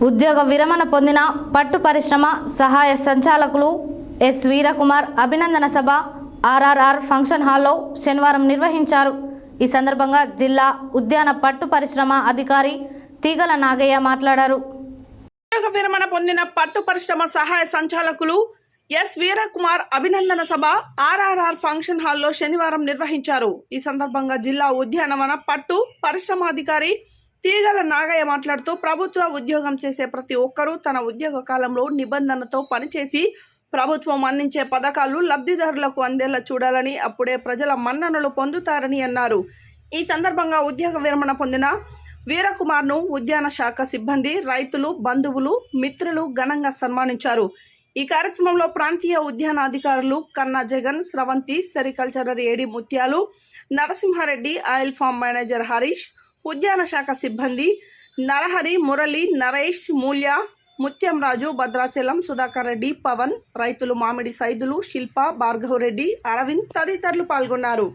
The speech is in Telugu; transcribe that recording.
ఉద్యోగ విరమణ పొందిన పట్టు పరిశ్రమ సహాయ సంచాలకులు ఎస్ వీరకుమార్ అభినందన సభ ఆర్ఆర్ఆర్ ఫంక్షన్ హాల్లో శనివారం నిర్వహించారు. ఈ సందర్భంగా జిల్లా ఉద్యాన పట్టు పరిశ్రమ అధికారి తీగల నాగయ్య మాట్లాడారు. ఉద్యోగ విరమణ పొందిన పట్టు పరిశ్రమ సహాయ సంచాలకులు ఎస్ వీరకుమార్ అభినందన సభ ఆర్ఆర్ఆర్ ఫంక్షన్ హాల్లో శనివారం నిర్వహించారు. ఈ సందర్భంగా జిల్లా ఉద్యానవన పట్టు పరిశ్రమ అధికారి తీగల నాగయ్య మాట్లాడుతూ ప్రభుత్వ ఉద్యోగం చేసే ప్రతి ఒక్కరూ తన ఉద్యోగ కాలంలో నిబంధనతో పనిచేసి ప్రభుత్వం అందించే పథకాలు లబ్ధిదారులకు అందేలా చూడాలని, అప్పుడే ప్రజల మన్ననలు పొందుతారని అన్నారు. ఈ సందర్భంగా ఉద్యోగ విరమణ పొందిన వీరకుమార్ను ఉద్యాన శాఖ సిబ్బంది, రైతులు, బంధువులు, మిత్రులు ఘనంగా సన్మానించారు. ఈ కార్యక్రమంలో ప్రాంతీయ ఉద్యాన అధికారులు కన్నా జగన్, స్రవంతి, sericulturer AD Mutyalu, Narasimha Reddy, oil farm manager Harish, ఉద్యాన శాఖ సిబ్బంది నరహరి, మురళి, నరేష్, మూల్య, ముత్యం రాజు, భద్రాచలం, సుధాకర్ రెడ్డి, పవన్, రైతులు మామిడి సైదులు, శిల్ప, భార్గవ్ రెడ్డి, అరవింద్ తదితరులు పాల్గొన్నారు.